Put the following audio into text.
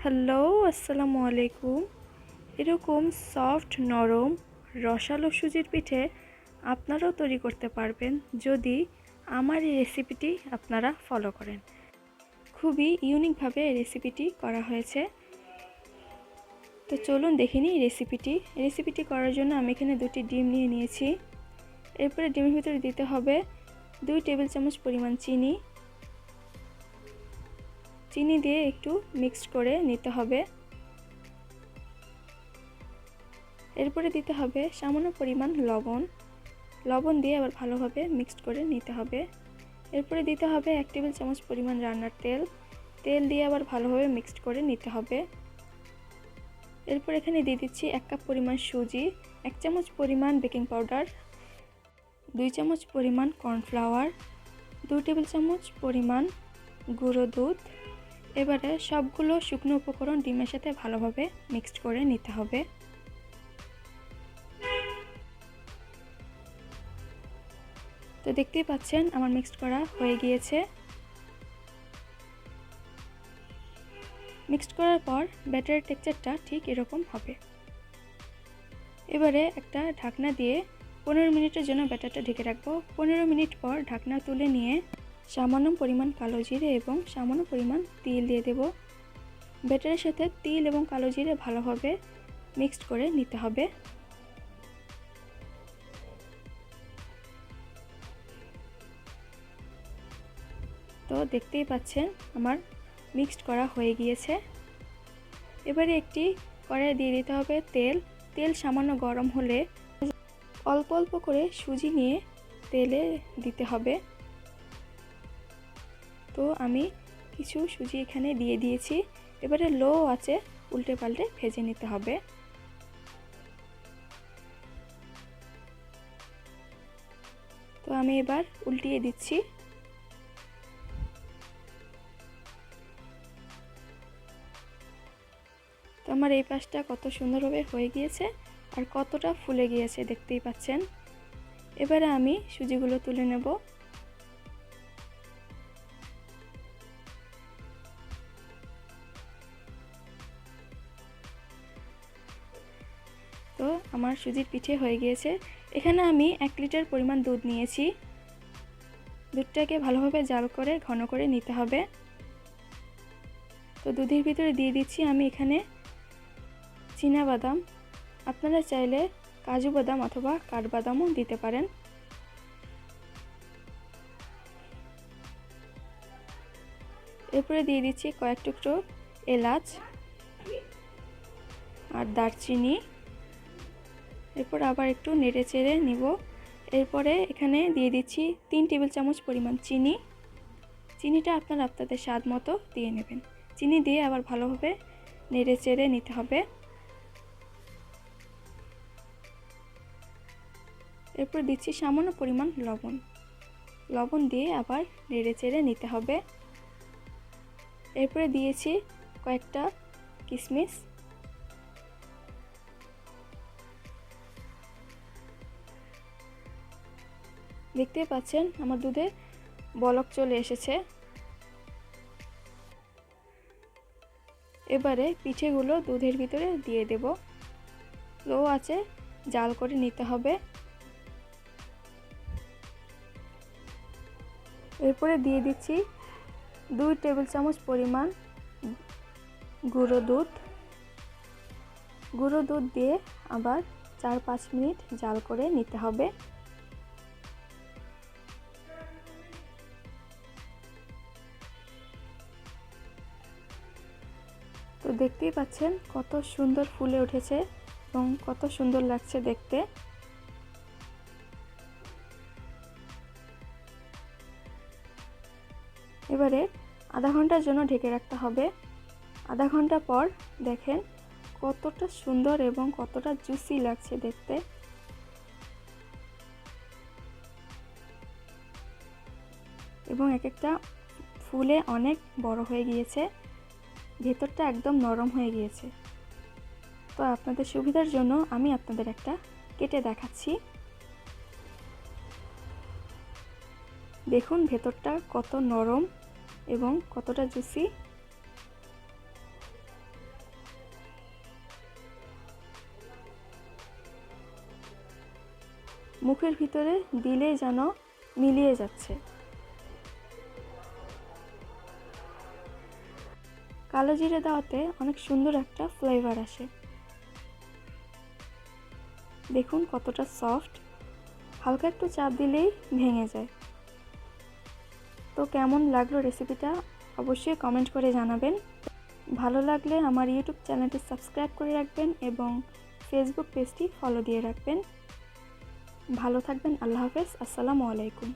Hello, আসসালামু আলাইকুম। এরকম সফট নরম রসালো সুজির পিঠে আপনারাও তৈরি করতে পারবেন যদি আমার এই রেসিপিটি আপনারা ফলো করেন। খুবই ইউনিকভাবে এই রেসিপিটি করা হয়েছে। তো চলুন দেখে নিই রেসিপিটি করার জন্য আমি এখানে 2টি ডিম নিয়ে নিয়েছি। এরপরে ডিমের ভিতরে দিতে হবে 2 টেবিল চামচ পরিমাণ চিনি দিয়ে একটু মিক্সড করে নিতে হবে। এরপরে দিতে হবে সামান্য পরিমাণ লবণ দিয়ে আবার ভালোভাবে মিক্সড করে নিতে হবে। এরপরে দিতে হবে 1 টেবিল চামচ পরিমাণ রান্নার তেল দিয়ে আবার ভালোভাবে মিক্সড করে নিতে হবে। এরপর এখানে দিয়ে দিচ্ছি 1 কাপ পরিমাণ সুজি, 1 চামচ পরিমাণ বেকিং পাউডার, 2 চামচ পরিমাণ কর্নফ্লাওয়ার, 2 টেবিল চামচ পরিমাণ গুঁড়ো দুধ। এবারে সবগুলো শুকনো উপকরণ ডিমের সাথে ভালোভাবে মিক্সড করে নিতে হবে। তো দেখতেই পাচ্ছেন আমার মিক্সড করা হয়ে গিয়েছে। মিক্সড করার পর ব্যাটারের টেক্সচারটা ঠিক এরকম হবে। এবারে একটা ঢাকনা দিয়ে 15 মিনিটের জন্য ব্যাটারটা ঢেকে রাখবো। 15 মিনিট পর ঢাকনা তুলে নিয়ে সামান্য পরিমাণ কালো জিরে এবং সামান্য পরিমাণ তিল দিয়ে দেব। ব্যাটারের সাথে তিল এবং কালো জিরে ভালোভাবে মিক্সড করে নিতে হবে। তো দেখতেই পাচ্ছেন আমার মিক্সড করা হয়ে গিয়েছে। এবারে একটি কড়াই দিয়ে দিতে হবে তেল সামান্য গরম হলে অল্প অল্প করে সুজি নিয়ে তেলে দিতে হবে। তো আমি কিছু সুজি এখানে দিয়ে দিয়েছি। এবারে লো আঁচে উল্টে পাল্টে ভেজে নিতে হবে। তো আমি এবার উল্টিয়ে দিচ্ছি। তো আমার এই পাশটা কত সুন্দরভাবে হয়ে গিয়েছে আর কতটা ফুলে গিয়েছে দেখতেই পাচ্ছেন। এবারে আমি সুজিগুলো তুলে নেব। তো আমার সুজির পিঠে হয়ে গিয়েছে। এখানে আমি 1 লিটার পরিমাণ দুধ নিয়েছি। দুধটাকে ভালোভাবে জাল করে ঘন করে নিতে হবে। তো দুধের ভিতরে দিয়ে দিচ্ছি আমি এখানে চীনা বাদাম। আপনারা চাইলে কাজু বাদাম অথবা কাঠবাদামও দিতে পারেন। এরপরে দিয়ে দিচ্ছি কয়েক টুকরো এলাচ আর দারচিনি। এরপর আবার একটু নেড়ে চেড়ে নিব। এরপরে এখানে দিয়ে দিচ্ছি 3 টেবিল চামচ পরিমাণ চিনিটা আপনারা আপনাদের স্বাদ মতো দিয়ে নেবেন। চিনি দিয়ে আবার ভালোভাবে নেড়ে চেড়ে নিতে হবে। এরপর দিচ্ছি সামান্য পরিমাণ লবণ দিয়ে আবার নেড়ে চেড়ে নিতে হবে। এরপরে দিয়েছি কয়েকটা কিশমিশ। দেখতেই পাচ্ছেন আমার দুধে বলক চলে এসেছে। এবারে পিঠেগুলো দুধের ভিতরে দিয়ে দেব। লো আঁচে জাল করে নিতে হবে। এরপরে দিয়ে দিচ্ছি 2 টেবিল চামচ পরিমাণ গুঁড়ো দুধ দিয়ে আবার 4-5 মিনিট জাল করে নিতে হবে। তো দেখতেই পাচ্ছেন কত সুন্দর ফুলে উঠেছে এবং কত সুন্দর লাগছে দেখতে। এবারে আধা ঘন্টার জন্য ঢেকে রাখতে হবে। আধা ঘন্টা পর দেখেন কতটা সুন্দর এবং কতটা জুসি লাগছে দেখতে। এবং এক একটা ফুলে অনেক বড় হয়ে গিয়েছে, ভেতরটা একদম নরম হয়ে গিয়েছে। তো আপনাদের সুবিধার জন্য আমি আপনাদের একটা কেটে দেখাচ্ছি। দেখুন ভেতরটা কত নরম এবং কতটা জুসি। মুখের ভিতরে দিলেই যেন মিলিয়ে যাচ্ছে। কালো জিরে দেওয়াতে অনেক সুন্দর একটা ফ্লেভার আসে। দেখুন কতটা সফট, হালকা একটু চাপ দিলেই ভেঙে যায়। তো কেমন লাগলো রেসিপিটা অবশ্যই কমেন্ট করে জানাবেন। ভালো লাগলে আমার ইউটিউব চ্যানেলটি সাবস্ক্রাইব করে রাখবেন এবং ফেসবুক পেজটি ফলো দিয়ে রাখবেন। ভালো থাকবেন। আল্লাহ হাফেজ। আসসালামু আলাইকুম।